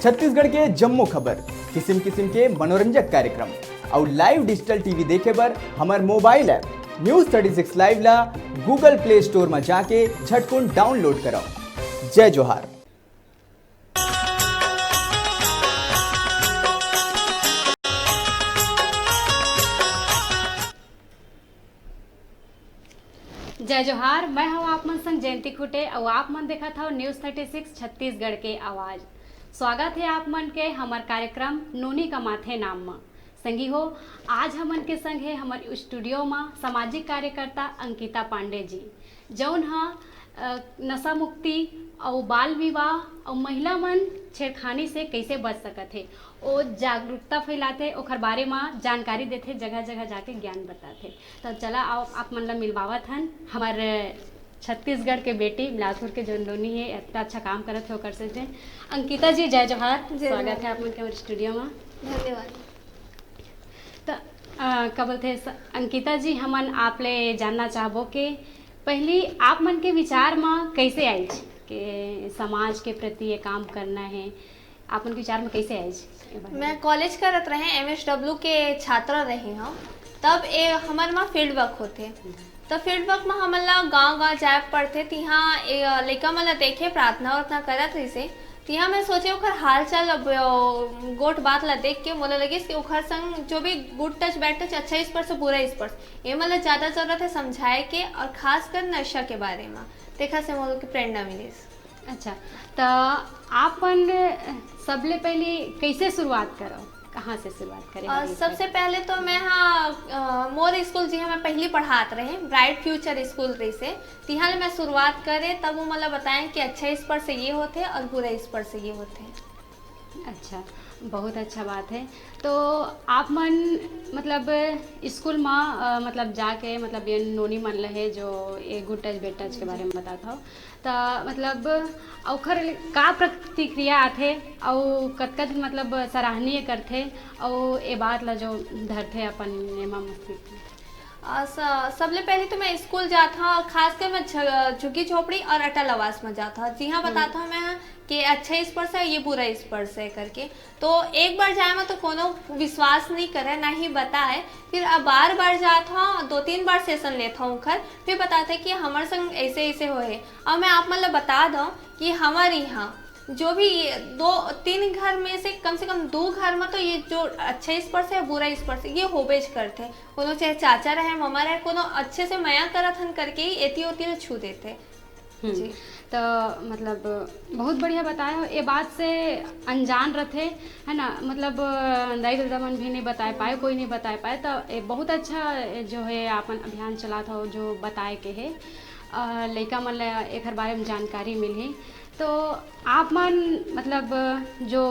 छत्तीसगढ़ के जम्मो खबर, किस्म किस्म के मनोरंजक कार्यक्रम और लाइव डिजिटल टीवी देखे बर हमार मोबाइल ऐप न्यूज 36 लाइव ला गूगल प्ले स्टोर में जाके झटकुन डाउनलोड कराओ। जय जोहार। जय जोहार। मैं हूँ आप मन संग जयंती खुटे और आप मन देखा था न्यूज़ 36 छत्तीसगढ़ के आवाज़। स्वागत है आप मन के हमार कार्यक्रम नूनी का माथे नाम में। संगी हो, आज हमन के संग है हमारे स्टूडियो में सामाजिक कार्यकर्ता अंकिता पांडे जी, जौन नशा मुक्ति और बाल विवाह और महिला मन छेड़खानी से कैसे बच सकत है और जागरूकता फैलाते ओखर बारे में जानकारी देते, जगह जगह जाके ज्ञान बताते। तो चला आप मन ला मिलवावत हन हमारे छत्तीसगढ़ के बेटी बिलासपुर के जौन लोनी है, इतना अच्छा काम करत है ओकर से। अंकिता जी जय जोहार, स्वागत है आप मन के हमारे स्टूडियो में। धन्यवाद। तो क्या बोलते हैं अंकिता जी, हमन आप ले जानना चाहबो कि पहली आप मन के विचार में कैसे आई कि समाज के प्रति ये काम करना है, आप मन के विचार में कैसे आई? मैं कॉलेज करत रहे MSW के छात्र रही हूँ, तब ए हमारे में फील्ड वर्क होते। तो फील्ड वर्क में हमन ला गाँव जाए पड़ते। तिहाँ लड़का मन ला देखे प्रार्थना वार्थना करत रही से, तिहाँ मैं सोचे ओखर हाल चाल गोट बात ला देख के मोला लगिस कि ओखर संग जो भी गुड टच बैड टच अच्छा स्पर्श बुरा स्पर्श ये मतलब ज़्यादा जरूरत है समझाए के, और खास कर नशा के बारे में देखा से मोलों की प्रेरणा मिलिस। अच्छा, तो आपन सबले पहले कैसे शुरुआत करो, कहाँ से शुरुआत करें? सबसे पहले तो मैं मोर स्कूल जी मैं पहली पढ़ात रहे ब्राइट फ्यूचर स्कूल रही से, तिहाँ मैं शुरुआत करे तब वो मतलब बताएं कि अच्छा स्पर्श ये होते और बुरा स्पर्श ये होते। अच्छा, बहुत अच्छा बात है। तो आप मन मतलब स्कूल में मतलब जाके मतलब ये नोनी मन रहे जो ये गुड टच बेड टच के बारे में बताता हो, तो मतलब ओखर का प्रतिक्रिया आथे और कतका दिन मतलब सराहनीय करथे और ये बात ला जो धरथे अपन नेमा मस्ती। सबले पहले तो मैं स्कूल जाता, खासकर मैं झुग्गी झोपड़ी और अटल आवास में जाता। जी हाँ, बताता हूँ मैं कि अच्छा स्पर्श है ये बुरा स्पर्श है करके। तो एक बार जाए मैं तो कोनो विश्वास नहीं करे ना ही बताए, फिर अब बार बार जाता हूँ, 2-3 बार सेशन लेता हूँ खर, फिर बताते हैं कि हमारे संग ऐसे ऐसे होए। और मैं आप मतलब बता दूँ कि हमारे यहाँ जो भी 2-3 घर में से कम 2 घर में तो ये जो अच्छा स्पर्श है बुरा स्पर्श ये होबेज करते। कोनो चाहे चाचा रहे मामा रहे, कोनो अच्छे से मया करत हन करके ही एती ओती छू देते। जी, तो मतलब बहुत बढ़िया बताया हो। ये बात से अनजान रहते है ना, मतलब दाई दादा मन भी नहीं बताए पाए, कोई नहीं बताए पाए। तो ये बहुत अच्छा जो है आपन अभियान चला था जो बताए के है लड़का मन एक बारे में जानकारी मिली। तो आप मन मतलब जो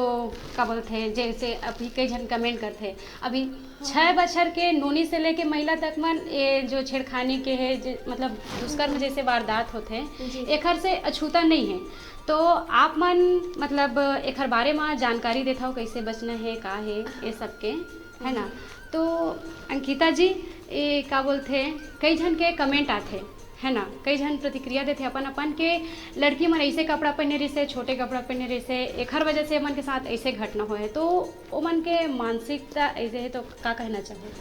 क्या बोलते हैं, जैसे अभी कई जन कमेंट करते अभी 6 बछर के नूनी से लेके महिला तक मन ये जो छेड़खानी के है मतलब दुष्कर्म जैसे वारदात होते हैं एखर से अछूता नहीं है। तो आप मन मतलब एखर बारे में जानकारी देता हो कैसे बचना है का है ये सब के है ना। तो अंकिता जी ये क्या बोलते हैं कई जन के कमेंट आते है ना, कई जन प्रतिक्रिया देते अपन अपन के लड़की मन ऐसे कपड़ा पहने रही से, छोटे कपड़ा पहने रही से, एक हर वजह से मन के साथ ऐसे घटना हो है। तो वो मन के मानसिकता ऐसे है, तो क्या कहना चाहिए?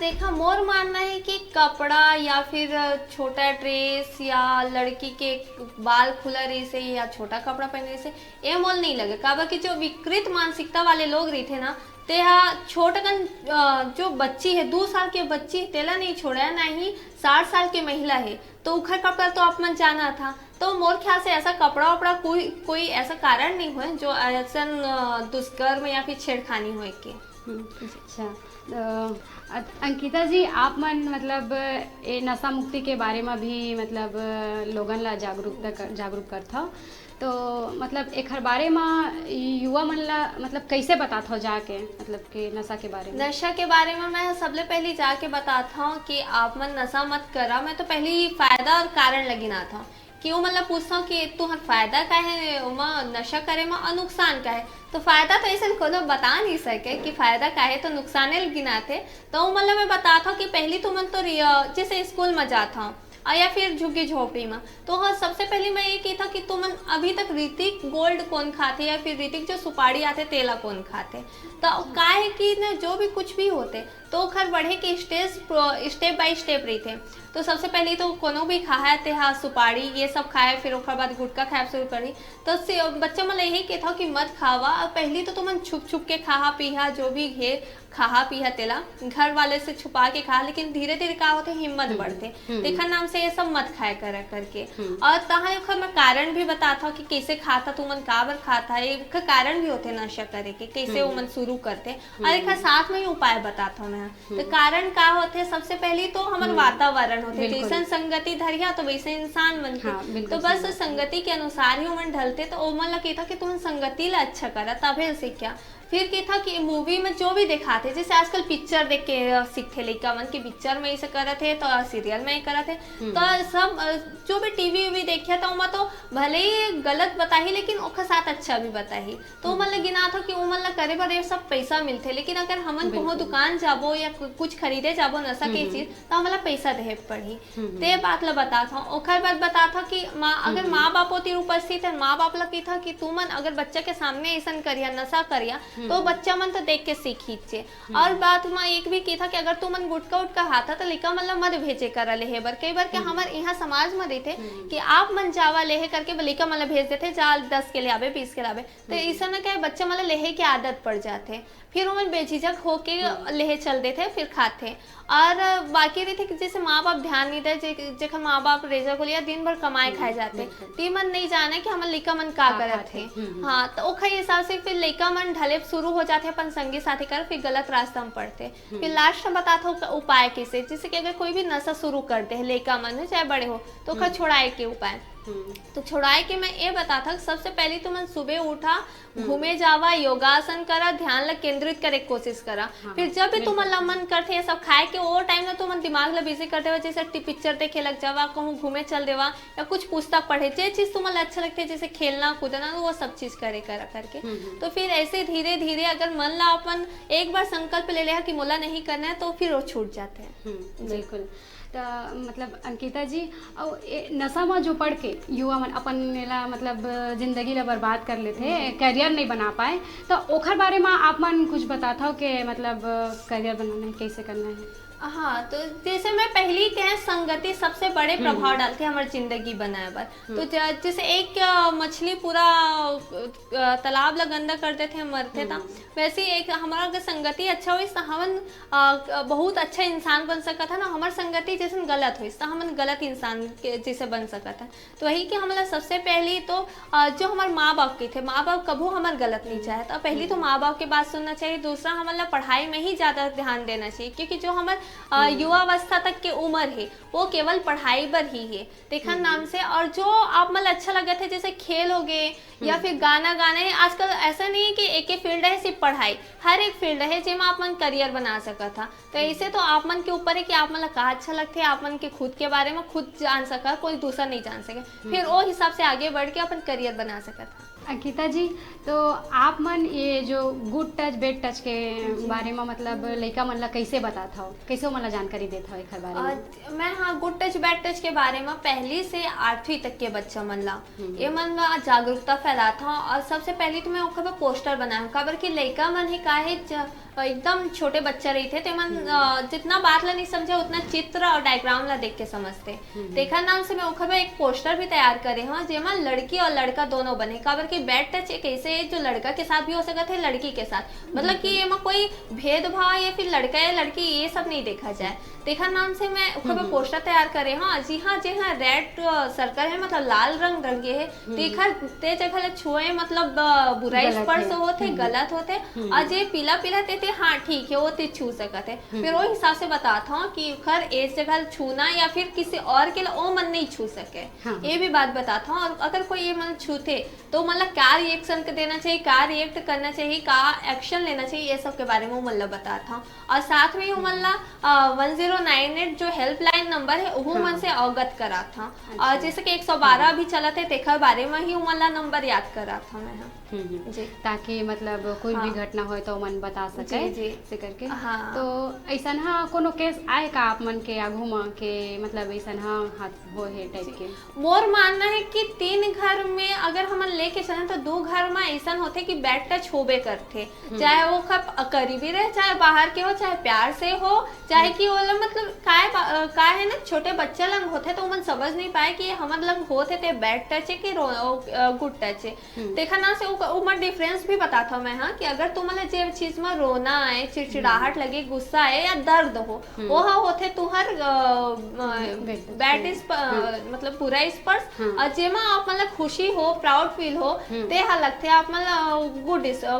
देखा मोर मानना है कि कपड़ा या फिर छोटा ड्रेस या लड़की के बाल खुला रही से या छोटा कपड़ा पहनने से ये मोल नहीं लगे। काबा कि जो विकृत मानसिकता वाले लोग रही थे ना, तेहा छोटकन जो बच्ची है 2 साल की बच्ची तेला नहीं छोड़ा, ना ही 60 साल की महिला है तो उखर कपड़ा तो आप मन जाना था। तो मोर ख्याल से ऐसा कपड़ा वपड़ा कोई ऐसा कारण नहीं हुए जो ऐसा दुष्कर्म या फिर छेड़खानी हुए के। अच्छा, अंकिता जी आप मन मतलब ये नशा मुक्ति के बारे में भी मतलब लोगन ला जागरूक करता हो, तो मतलब एक बारे में युवा मन ला मतलब कैसे बताता हो जाके मतलब कि नशा के बारे में? नशा के बारे में मैं सबले पहले जाके बताता हूँ कि आप मन नशा मत करा। मैं तो पहले फायदा और कारण लगी ना था कि वो मतलब पूछता हूँ कि तुम्हारा फायदा क्या है नशा करे में और नुकसान क्या है। तो फायदा तो ऐसा कोनो बता नहीं सके कि फायदा क्या है, तो नुकसान गिनाते। तो मतलब मैं बताता हूँ कि पहली तो मन तो जैसे स्कूल में जाता हूँ या फिर झुग्गी झोपड़ी में। तो हाँ, सबसे पहले मैं ये की था कि तुम अभी तक ऋतिक गोल्ड कौन खाते या फिर ऋतिक जो सुपारी आते तेला कौन खाते। तो का है कि न जो भी कुछ भी होते तो घर बढ़े के स्टेप बाय स्टेप रही थे। तो सबसे पहले तो कोनो भी खाए थे, हाँ सुपारी ये सब खाए, फिर ओकर बाद गुटखा खाए शुरू करी। तो बच्चा मन यही के था कि मत खावा, पहली तो तुम छुप छुप के खाहा पीहा जो भी है खाहा पीहा तेला, घर वाले से छुपा के खा, लेकिन धीरे धीरे का होते हिम्मत बढ़ते देखा नाम से ये सब मत खाए करा करके। और तहाँ मैं कारण भी बताता कि कैसे खाता तुमन काबर खाता, एक कारण भी होते नशा करे के कैसे वो मन शुरू करते, और एक साथ में ही उपाय बताता हूँ मैं। तो कारण का होते सबसे पहले तो हमारे वातावरण होते, जैसे संगति धरिया तो वैसे इंसान बनते। तो बस संगति के अनुसार ही उमन ढलते। तो ओमन लगे था कि तुम संगति ला अच्छा करा तबे से क्या। फिर क्या था कि मूवी में जो भी दिखाते, जैसे आजकल पिक्चर देख के सीखे लड़का मन की पिक्चर में ऐसे करे थे तो सीरियल में ही करे थे। तो सब जो भी टीवी भी देखिए तो उमा तो भले ही गलत बताही लेकिन ओखा साथ अच्छा भी बताही। तो उमन लगे ना था कि उमन ला करे बर सब पैसा मिलते, लेकिन अगर हमन को दुकान जाबो या कुछ खरीदे जाबो नशा के चीज तो हमला पैसा दे पड़ी। ते बात ला बताता हूँ। ओखर बात बताता कि अगर माँ बाप होती उपस्थित है, माँ बाप लगी था कि तुमन अगर बच्चा के सामने ऐसा करिया नशा करिया तो बच्चा मन तो देख के सीखी छे। और बात में एक भी की था कि अगर तू मन गुटका उटका खाता तो लड़का मतलब मत भेजे करा लेहे बर। कई बार के हमारे यहाँ समाज में रहते कि आप मन जावा लेहे करके लड़का मतलब भेज देते जा 10 के लिए आवे 20 के लिए आवे। तो ऐसा ना क्या बच्चा मतलब लेहे की आदत पड़ जाते, फिर उमन बेझिझक होके लेहे चल देते फिर खाते। और बाकी रही थे कि जैसे माँ बाप ध्यान नहीं दे, जेखर माँ बाप रेजा को लिया दिन भर कमाए खाए जाते, ती मन नहीं जाने कि हमारे लड़का मन का करत थे। हाँ, तो ओखा हिसाब से फिर लड़का मन ढले शुरू हो जाते अपन संगी साथी कर, फिर गलत रास्ता में पड़ते। फिर लास्ट में बताता हूँ उपाय कैसे, जैसे कि अगर कोई भी नशा शुरू करते हैं लड़का मन चाहे बड़े हो तो ओखा छोड़ाए के उपाय। तो छुड़ाए के मैं ये बताता सबसे पहले तो मैं सुबह उठा घूमे जावा, योगासन करा, ध्यान ला केंद्रित करे कोशिश करा। फिर जब भी तुम मन करते ये सब खाए के वो टाइम ना तुम दिमाग ला बिजी करते हो, जैसे पिक्चर देखे लग जावा, कहूँ घूमे चल देवा या कुछ पुस्तक पढ़े, जो चीज तुम्हें अच्छा लगती है जैसे खेलना कूदना वो सब चीज करे करा करके। तो फिर ऐसे धीरे धीरे अगर मन ला अपन एक बार संकल्प ले लिया कि मोला नहीं करना है तो फिर वो छूट जाते हैं। बिल्कुल। तो मतलब अंकिता जी और नशा में जो पढ़ के युवा मन अपन ला मतलब जिंदगी ला बर्बाद कर लेते, करियर नहीं बना पाए, तो ओखर बारे में आप मन कुछ बताता हो कि मतलब करियर बनाना कैसे करना है। हाँ, तो जैसे मैं पहली कहें संगति सबसे बड़े प्रभाव डालती है हमारी जिंदगी बनाए पर। तो जैसे एक मछली पूरा तालाब ला गंदा करते थे मरते था, वैसे एक हमारा अगर संगति अच्छा हुई तो हम बहुत अच्छा इंसान बन सकता था ना। हमारी संगति जैसे गलत हुई तो हम गलत इंसान के जैसे बन सकता था। तो वही कि हमारा सबसे पहली तो जो हमारे माँ बाप के थे, माँ बाप कभी हमारे गलत नहीं चाहे, तो पहली तो माँ बाप की बात सुनना चाहिए। दूसरा हमारा पढ़ाई में ही ज़्यादा ध्यान देना चाहिए, क्योंकि जो हमारे युवावस्था तक की उम्र है वो केवल पढ़ाई पर ही है देखा नाम से। और जो आप मतलब अच्छा लगे थे जैसे खेल हो गए या फिर गाना गाने, आजकल ऐसा नहीं है कि एक ही फील्ड है सिर्फ पढ़ाई, हर एक फील्ड है जिसमें आप मन करियर बना सकता था। तो ऐसे तो आप मन के ऊपर है कि आप मतलब कहा अच्छा लगते हैं, आप मन के खुद के बारे में खुद जान सका, कोई दूसरा नहीं जान सके, फिर वो हिसाब से आगे बढ़ के अपन करियर बना सकता था। अंकिता जी, तो आप मन ये जो गुड टच बेड टच के बारे में मतलब लड़का मन ला कैसे बताता हो, कैसे मतलब जानकारी देता हो एक बारे में? मैं हाँ गुड टच बैड टच के बारे में पहली से 8वीं तक के बच्चा मन ला ये मन ला जागरूकता फैलाता हूँ। और सबसे पहले तो मैं ओखर पोस्टर बनाया खबर कि लड़का मन ही काहे एकदम छोटे बच्चा रही थे तो मन जितना बात ला नहीं समझे उतना चित्र और डायग्राम ला देख के समझते। देखा नाम से मैं ओखर एक पोस्टर भी तैयार करे हाँ जेमा लड़की और लड़का दोनों बने। खबर कि बैड टच एक ऐसे है जो लड़का के साथ भी हो सकता है लड़की के साथ, मतलब कि ये कोई भेदभाव या फिर लड़का या लड़की ये सब नहीं देखा जाए। देखा नाम से मैं ओखर पोस्टर तैयार करे हाँ जी हाँ रेड सर्कल है मतलब लाल रंग रंगे है, देखा ते जगह छुए मतलब बुराई स्पर्श होते गलत होते, और जे पीला पीला ते हाँ ठीक है वो ते छू सकते है। फिर वो हिसाब से बताता हूँ कि खर इस जगह छूना या फिर किसी और के लिए वो मन नहीं छू सके। हाँ। ये भी बात बताता हूँ। और अगर कोई ये मन छूते तो मतलब क्या रिएक्शन देना चाहिए, क्या रिएक्ट करना चाहिए, क्या एक्शन लेना चाहिए, ये सब के बारे में मतलब बता था। और साथ में मतलब 1098 जो हेल्पलाइन नंबर है वो मन से अवगत करा था। और जैसे कि 112 भी चला थे तेखर बारे में ही मतलब नंबर याद करा था मैं। जी, ताकि मतलब कोई भी घटना हो तो मन बता सके जी से करके। हाँ। तो ऐसा हाँ कोनो केस आए का आप मन के आगू में के मतलब ऐसा हाँ हाथ हो है टाइप के? मोर मानना है कि 3 घर में अगर हम लेके चले तो 2 घर में ऐसा होते कि बैड टच होबे करते, चाहे वो करीबी रहे, चाहे बाहर के हो, चाहे प्यार से हो, चाहे कि वो मतलब का है ना छोटे बच्चे लंग होते तो मन समझ नहीं पाए कि हमारे लंग होते थे बैड टच है कि गुड टच है। देखा ना से उमर डिफरेंस भी बताता मैं हाँ कि अगर तुम्हारे जे चीज में रोना आए, चिड़चिड़ाहट लगे, गुस्सा आए या दर्द हो वो होते तुहर बैड मतलब पूरा स्पर्श। और जेमा आप मतलब खुशी हो, प्राउड फील हो ते लगते आप मतलब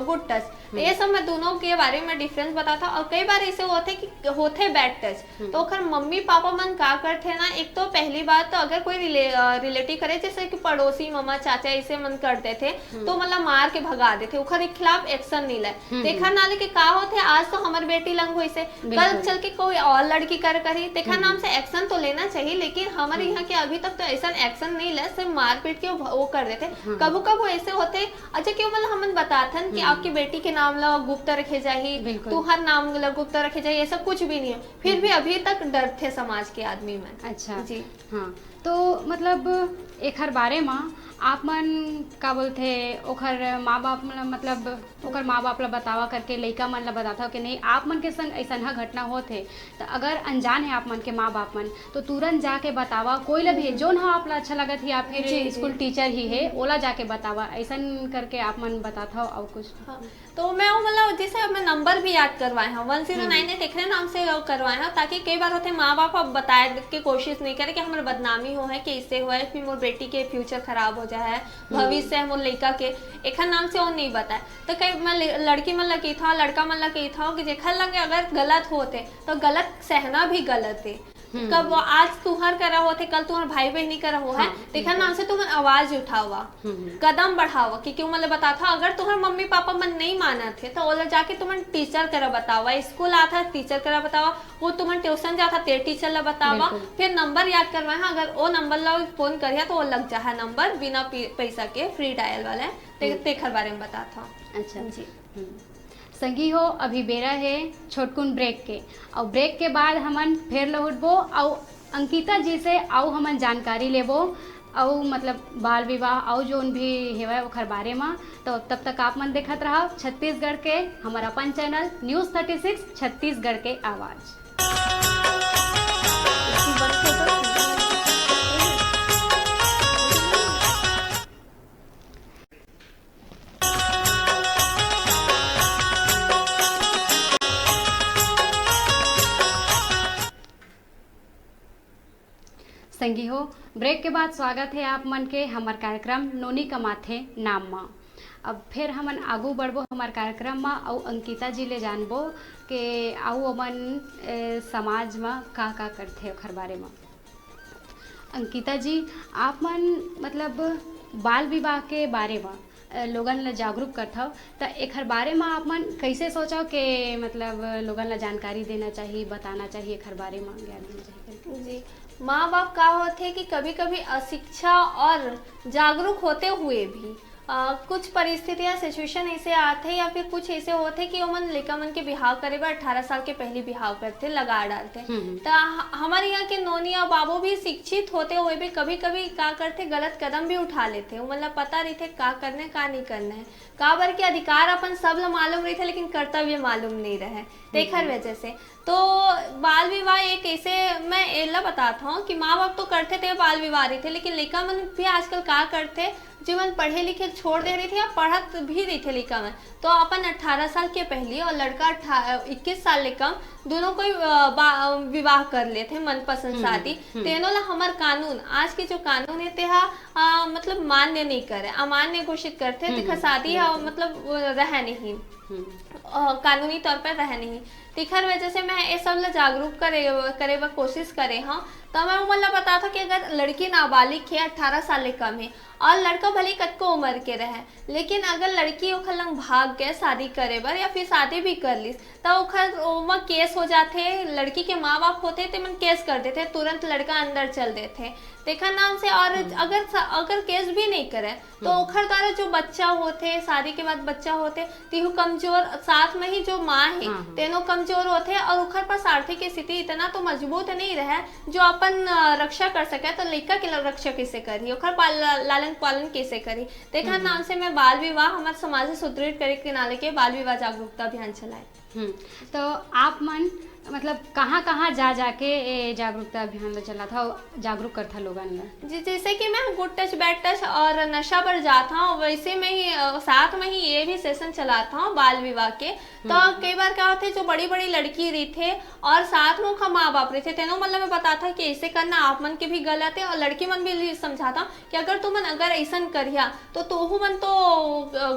गुड टच। ये सब मैं दोनों के बारे में डिफरेंस बताता। और कई बार ऐसे होते बैड टच तो अगर मम्मी पापा मन का करते ना, एक तो पहली बात तो अगर कोई रिलेटिव करे जैसे कि पड़ोसी मामा चाचा ऐसे मन करते थे तो मतलब मार के भगा देते, उखर खिलाफ एक्शन नहीं लाए। देखा ना ले के का होते आज तो हमारे बेटी लंग हुई से कल चल के कोई और लड़की करी देखा नाम से एक्शन तो लेना चाहिए, लेकिन हमारे यहाँ के अभी तक तो ऐसा एक्शन नहीं ले, सिर्फ मारपीट के वो कर देते। कभी कभी ऐसे होते अच्छा क्यों मतलब हम बताते कि आपकी बेटी के नाम ला गुप्त रखे जाही, तुहर नाम ला गुप्त रखे जाही, ऐसा कुछ भी नहीं है, फिर भी अभी तक डर थे समाज के आदमी में। अच्छा जी हाँ, तो मतलब एक हर बारे में आप मन का बोलते ओखर माँ बाप मतलब ओखर माँ बाप ला बतावा करके लइका मन ला बताता कि नहीं आप मन के संग ऐसा घटना होते तो अगर अनजान है आप मन के माँ बाप मन तो तुरंत जाके बतावा, कोई ला भी जो ना आप ला अच्छा लगत है या फिर स्कूल टीचर ही है ओला जाके बतावा, ऐसा करके आप मन बताता हो। और कुछ हाँ, तो मैं वो मतलब जैसे मैं नंबर भी याद करवाए हैं 1098 एक नाम से करवाए हैं, ताकि कई बार होते माँ बाप अब बताए के कोशिश नहीं करे कि हमारे बदनामी हो है कि इससे हुआ है, फिर मोर बेटी के फ्यूचर खराब हो जाए, भविष्य है मोर लड़का के एक नाम से वो नहीं बताए। तो कई मैं लड़की मन लगी था, लड़का मन लगी था कि जेखर लगे अगर गलत होते तो गलत सहना भी गलत है। कब आज तुहर करा होते कल तुम्हारे भाई बहनी करा हो है, देखा नाम से तुम आवाज उठावा, कदम बढ़ावा कि क्यों मतलब बताता अगर तुम्हारे मम्मी पापा मन नहीं माना थे तो ओला जाके तुम्हें टीचर करा बतावा, स्कूल आता टीचर करा बतावा, वो तुम्हें ट्यूशन जाता ते टीचर ला बतावा, फिर नंबर याद करवाए अगर वो नंबर ला फोन करिया तो वो लग जा नंबर बिना पैसा के फ्री डायल वाला तेखर बारे में बताता। अच्छा जी संगी हो, अभी बेरा है छोटकुन ब्रेक के, और ब्रेक के बाद हमन फिर लौटबो और अंकिता जी से आओ हमन जानकारी लेबो और मतलब बाल विवाह और जोन भी हेवा ओखर बारे में। तो तब तक आप मन देखत रहा छत्तीसगढ़ के हमारा अपन चैनल न्यूज़ 36 छत्तीसगढ़ के आवाज़। संगी हो, ब्रेक के बाद स्वागत है आप मन के हमार कार्यक्रम नोनी कमाथे नाम में। अब फिर हमन आगू बढ़बो हमार कार्यक्रम में और अंकिता जी ले जानबो कि आउ अमन समाज में का करथे ओखर बारे में। अंकिता जी आप मन मतलब बाल विवाह के बारे में लोगन ला जागरूक करथव तो एखर बारे में आप मन कैसे सोचो कि मतलब लोगन ला जानकारी देना चाहिए, बताना चाहिए, एखर बारे में ज्ञान देना चाहिए? जी, माँ बाप का होते कि कभी कभी अशिक्षा और जागरूक होते हुए भी कुछ परिस्थितियां सिचुएशन ऐसे आते या फिर कुछ ऐसे होते कि वो मन लड़का मन के बिहाव करे बार 18 साल के पहले बिहाव करते लगा डालते। तो हमारे यहाँ के नोनी और बाबू भी शिक्षित होते हुए भी कभी कभी का करते गलत कदम भी उठा लेते, मतलब पता रही थे का करने का नहीं करना है, का बार के अधिकार अपन सब मालूम रही थे लेकिन कर्तव्य मालूम नहीं रहे देखर वजह से। तो बाल विवाह एक ऐसे मैं एला बताता हूँ कि माँ बाप तो करते थे बाल विवाह रही थे, लेकिन लड़का मन भी आजकल का करते जो मन पढ़े लिखे छोड़ दे रही थे या पढ़त भी रही थे लड़का मन, तो अपन 18 साल के पहले और लड़का 21 साल ले कम दोनों को विवाह कर लेते मनपसंद शादी। तेनों ला हमार कानून आज के जो कानून है तेहा मतलब मान्य नहीं करे, अमान्य घोषित करते शादी मतलब रह नहीं। कानूनी तौर पर रह नहीं। तिखर वजह से मैं ये सब ला जागरूक करे बर कोशिश करे हाँ। तो मैं मतलब बता था कि अगर लड़की नाबालिग है 18 साल कम है और लड़का भले कतको उम्र के रहे, लेकिन अगर लड़की ओखर लंग भाग गए शादी करे बर या फिर शादी भी कर लिस तो ओखर ओमा केस हो जाते। लड़की के माँ बाप होते तो मन केस कर देते, तुरंत लड़का अंदर चल देते देखा नाम से। और अगर केस भी नहीं करे तो ओखर द्वारा जो बच्चा होते, शादी के बाद बच्चा होते तिहु कमजोर, साथ में ही जो माँ है तेनों कमजोर होते और ओखर पास आर्थिक स्थिति इतना तो मजबूत नहीं रहे जो अपन रक्षा कर सके। तो लड़का के रक्षा कैसे करी, ओखर लालन पालन कैसे करी देखा नाम से मैं बाल विवाह हमारे समाज से सुदृढ़ करे के नाले के बाल विवाह जागरूकता अभियान चलाए। तो आप मन मतलब कहाँ कहाँ जा जाके जागरूकता अभियान में चला था, जागरूक करता लोगन में? जी जैसे कि मैं गुड टच बैड टच और नशा पर जाता हूँ, वैसे में ही साथ में ही ये भी सेशन चलाता हूँ बाल विवाह के। तो कई बार क्या होते जो बड़ी बड़ी लड़की रही थे और साथ में उसका माँ बाप रहे थे तेनों मतलब मैं बताता कि ऐसे करना आप मन के भी गलत है और लड़की मन भी समझाता कि अगर तुम अगर ऐसा करिया तो तोहू मन तो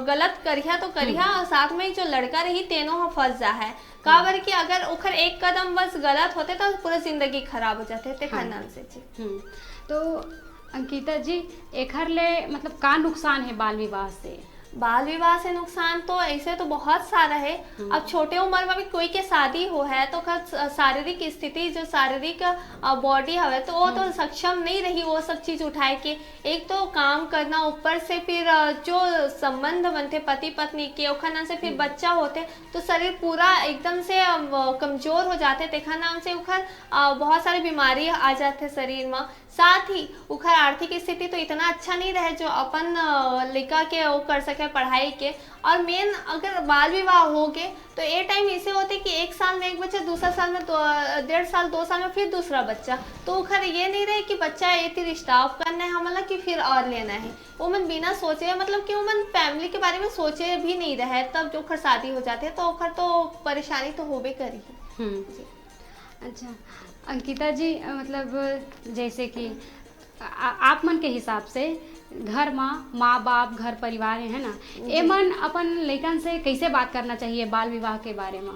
गलत करिया तो करिया और साथ में जो लड़का रही तेनों फंस जा है काबर कि अगर ओखर एक कदम बस गलत होते तो पूरा जिंदगी खराब हो जाते थे खानदान से जी। तो अंकिता जी एखर ले मतलब का नुकसान है बाल विवाह से? बाल विवाह से नुकसान तो ऐसे तो बहुत सारा है। अब छोटे उम्र में भी कोई के शादी हो है तो शारीरिक स्थिति जो शारीरिक बॉडी हवे तो वो तो सक्षम नहीं रही वो सब चीज उठाए के। एक तो काम करना, ऊपर से फिर जो संबंध बनते पति पत्नी के ओखर से फिर बच्चा होते तो शरीर पूरा एकदम से कमजोर हो जाते देखा नाम से उखर बहुत सारी बीमारी आ जाते शरीर में। साथ ही उखर आर्थिक स्थिति तो इतना अच्छा नहीं रहे जो अपन लड़का के वो कर सके पढ़ाई के। और मेन अगर बाल विवाह हो गए तो ये टाइम ऐसे होते कि एक साल में एक बच्चा, दूसरा साल में 1.5 साल 2 साल में फिर दूसरा बच्चा। तो उखर ये नहीं रहे कि बच्चा ये तीर स्टाफ करना है हमला कि फिर और लेना है। वो मन बिना सोचे मतलब कि वो मन फैमिली के बारे में सोचे भी नहीं रहे तब जो उखर शादी हो जाते है तो उखर तो परेशानी तो होबे करी। अच्छा अंकिता जी मतलब जैसे कि आप मन के हिसाब से घर में माँ बाप घर परिवार है ना ए मन अपन लड़कन से कैसे बात करना चाहिए बाल विवाह के बारे में?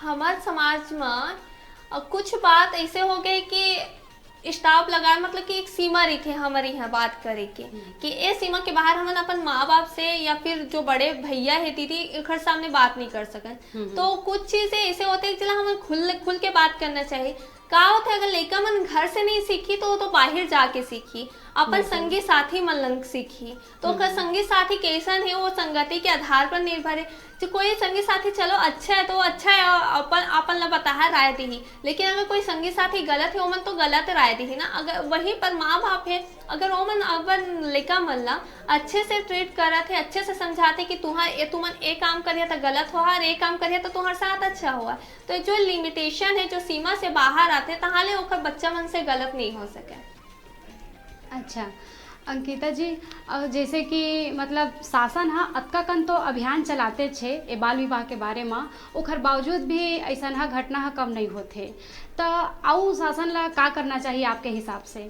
हमारे समाज में कुछ बात ऐसे हो गए कि स्टाफ लगा मतलब कि एक सीमा रही थी हमारे यहाँ बात करे के कि ये सीमा के बाहर हम अपन माँ बाप से या फिर जो बड़े भैया है दीदी घर सामने बात नहीं कर सकते। तो कुछ चीजें ऐसे होते हैं जिला हमें खुल के बात करना चाहिए। का होता है अगर लड़का मन घर से नहीं सीखी तो वो तो बाहर जाके सीखी, अपन संगी साथी मन लंग सीखी। तो संगी साथी कैसन है वो संगति के आधार पर निर्भर है। जो कोई संगी साथी चलो अच्छा है तो अच्छा है अपन ला बता है राय दी, लेकिन अगर कोई संगी साथी गलत है वो मन तो गलत राय दी ना। अगर वहीं पर माँ बाप है अगर वो मन अपन लड़का मन ला अच्छे से ट्रीट करत है, अच्छे से समझाते कि तुमन एक काम करिए तो गलत हुआ और एक काम करिए तो तुम्हारे साथ अच्छा हुआ। तो जो लिमिटेशन है जो सीमा से बाहर आते तहाले ओकर बच्चा मन से गलत नहीं हो सके। अच्छा अंकिता जी जैसे कि मतलब शासन हाँ अतका कन तो अभियान चलाते छे ए बाल विवाह के बारे में, ओखर बावजूद भी ऐसा घटना कम नहीं होते। तो आउ शासन ला का करना चाहिए आपके हिसाब से?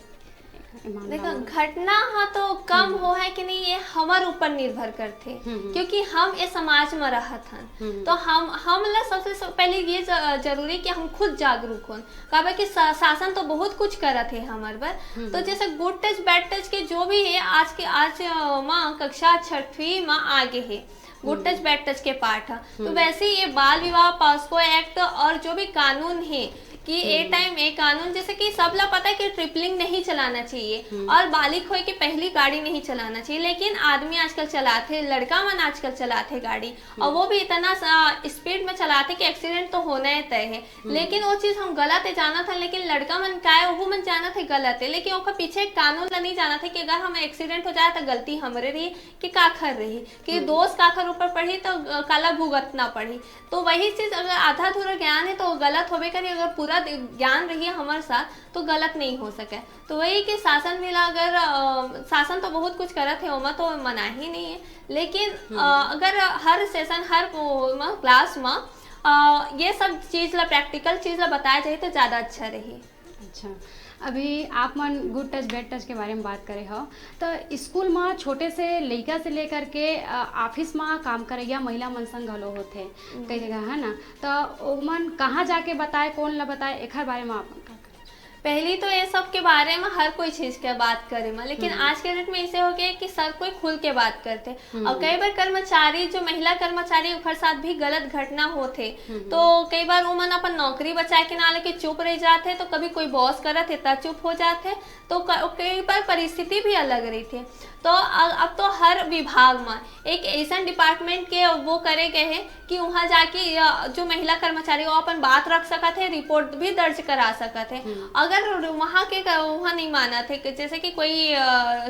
देखो घटना हाँ तो कम हो है कि नहीं ये हमारे ऊपर निर्भर करते क्योंकि हम ये समाज में रहत हन। तो हम ला सबसे पहले ये जरूरी कि हम खुद जागरूक हों काबर कि शासन तो बहुत कुछ करत है हमारे पर। तो जैसे गुड टच बैड टच के जो भी है आज माँ कक्षा 6वीं में आगे है गुड टच बैड टच के पाठ। तो वैसे ये बाल विवाह पॉस्को एक्ट और जो भी कानून है कि ए टाइम ए कानून जैसे कि सब लोग पता है कि ट्रिपलिंग नहीं चलाना चाहिए और बालिग होए कि पहली गाड़ी नहीं चलाना चाहिए, लेकिन आदमी आजकल चलाते, लड़का मन आजकल चलाते गाड़ी और वो भी इतना स्पीड में चलाते कि एक्सीडेंट तो होना ही तय है। लेकिन वो चीज हम गलत है जाना था, लेकिन लड़का मन का है वो मन जाना था गलत है, लेकिन उसका पीछे कानून नहीं जाना था कि अगर हम एक्सीडेंट हो जाए तो गलती हमारे रही कि काखर रही कि दोस्त काखर ऊपर पड़ी तो काला भुगतना पड़ी। तो वही चीज अगर आधा अधूरा ज्ञान है तो गलत होबे करी, अगर पूरा ज्ञान रही है हमारे साथ तो गलत नहीं हो सके। तो वही कि शासन भी अगर शासन तो बहुत कुछ करत है ओमा तो मना ही नहीं है, लेकिन अगर हर सेशन हर क्लास में ये सब चीज ला प्रैक्टिकल चीज ला बताया जाए तो ज्यादा अच्छा रही। अच्छा अभी आप मन गुड टच बैड टच के बारे में बात करे हो, तो स्कूल में छोटे से लड़का से लेकर के ऑफिस में काम करैया महिला मन संग घलो होते कई जगह, है ना। तो ओमन कहाँ जाके बताए, कौन ला बताए, एकर बारे में आप का पहली तो ये सब के बारे में हर कोई चीज के बात करे में, लेकिन आज के डेट में ऐसे हो गया कि सर कोई खुल के बात करते और कई बार कर्मचारी जो महिला कर्मचारी ओकर साथ भी गलत घटना होते, तो कई बार उमन अपन नौकरी बचाए के ना लेके चुप रह जाते, तो कभी कोई बॉस करत है तब चुप हो जाते, तो कई बार परिस्थिति भी अलग रही थी। तो अब तो हर विभाग में एक ऐसा डिपार्टमेंट के वो करे गए हैं कि वहाँ जाके जो महिला कर्मचारी वो अपन बात रख सकत है, रिपोर्ट भी दर्ज करा सकत है। अगर वहाँ के वहाँ नहीं माना थे, जैसे कि कोई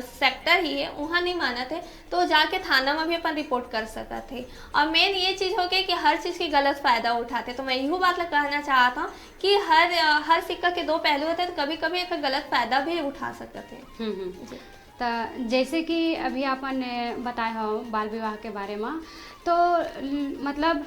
सेक्टर ही है वहाँ नहीं माना थे, तो जाके थाना में भी अपन रिपोर्ट कर सकत है। और मेन ये चीज़ हो गई कि हर चीज़ की गलत फायदा उठाते, तो मैं यही बात कहना चाहता हूँ कि हर सिक्का के दो पहलू होते हैं, तो कभी कभी एक गलत फायदा भी उठा सकते हैं। तो जैसे कि अभी आपने बताया हो बाल विवाह के बारे में, तो मतलब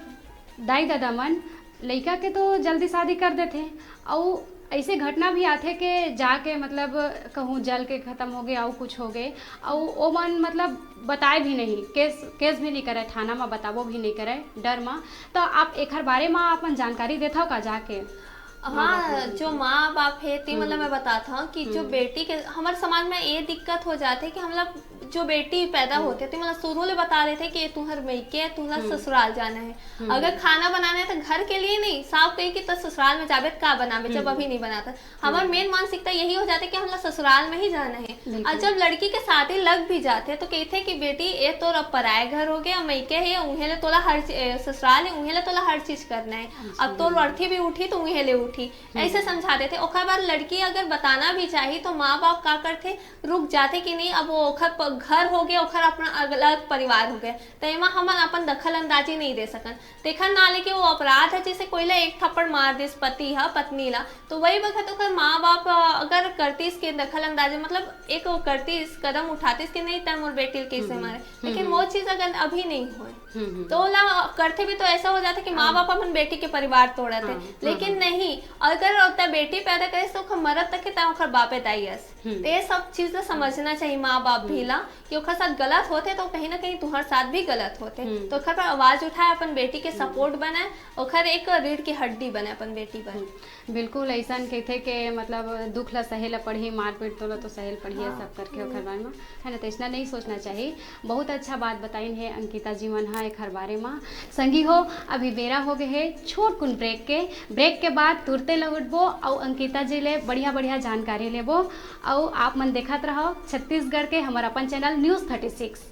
दाई दादा मन लड़का के तो जल्दी शादी कर देते, और ऐसे घटना भी आते कि जाके मतलब कहूँ जल के ख़त्म हो गए और कुछ हो गए, और वो मन मतलब बताए भी नहीं, केस भी नहीं करे, थाना में बताबो भी नहीं करे डर में। तो आप एक बारे में अपन जानकारी देता हो का जाके? हाँ, जो माँ बाप है ती मतलब मैं बताता हूँ कि जो बेटी के हमारे समाज में ये दिक्कत हो जाती है कि हम लोग जो बेटी पैदा होते थे मतलब शुरू में बता रहे थे कि तुम्हारे मैके है, तुम्हारा ससुराल जाना है। अगर खाना बनाना है तो घर के लिए नहीं, साफ कही कि तो ससुराल में जाबे का बनाबे, जब अभी नहीं बनाता। हमारा मेन मानसिकता यही हो जाती है कि हम लोग ससुराल में ही जाना है। और जब लड़की के शादी लग भी जाते हैं तो कहते कि बेटी ये तो अब पराया घर हो गया, मैके है उन्हें तोला हर ससुराल है उन्हें तोला हर चीज करना है, अब तो लड़की भी उठी तो उन्हें ले उठी, ऐसे समझा देते। ओखर बाद लड़की अगर बताना भी चाहिए तो माँ बाप का करते रुक जाते कि नहीं, अब वो घर हो गया, ओखर अपना अलग परिवार हो गया, तो एमा हम अपन दखल अंदाजी नहीं दे सकन। देखा ना ले कि वो अपराध है, जैसे कोई ला एक थप्पड़ मार दिस पति है पत्नी ला, तो वही वक्त ओखर माँ बाप अगर करती इसके दखल अंदाजी मतलब एक करती इस कदम उठाती इसके नहीं तय मोर बेटी कैसे मारे, लेकिन वो चीज अगर अभी नहीं हो तो ला करते भी तो ऐसा हो जाता कि माँ बाप अपन बेटी के परिवार तोड़ा थे। लेकिन नहीं, अगर बेटी पैदा करे तो मरद तक के बापे दाइस, ये सब चीज समझना चाहिए माँ बाप भी ला कि ओखर साथ गलत होते तो कहीं ना कहीं तुम्हारे साथ भी गलत होते, तो ओखर पर आवाज उठाए, अपन बेटी के सपोर्ट बनाए, ओखर एक रीढ़ की हड्डी बने अपन बेटी पर। बिल्कुल ऐसा कहते कि मतलब दुख ला सहे ला पढ़ी, मारपीट तो ला तो सहेल पढ़ी, सब करके ओखर बारे में, है ना। तो इतना नहीं सोचना चाहिए। बहुत अच्छा बात बताई है अंकिता जी मन है एक बारे में। संगी हो अभी बेरा हो गए है छोट कुन ब्रेक के बाद तुरते लौटबो और अंकिता जी ले बढ़िया बढ़िया जानकारी लेबो, और आप मन देखत रहो छत्तीसगढ़ के हमारा अपन चैनल न्यूज़ 36।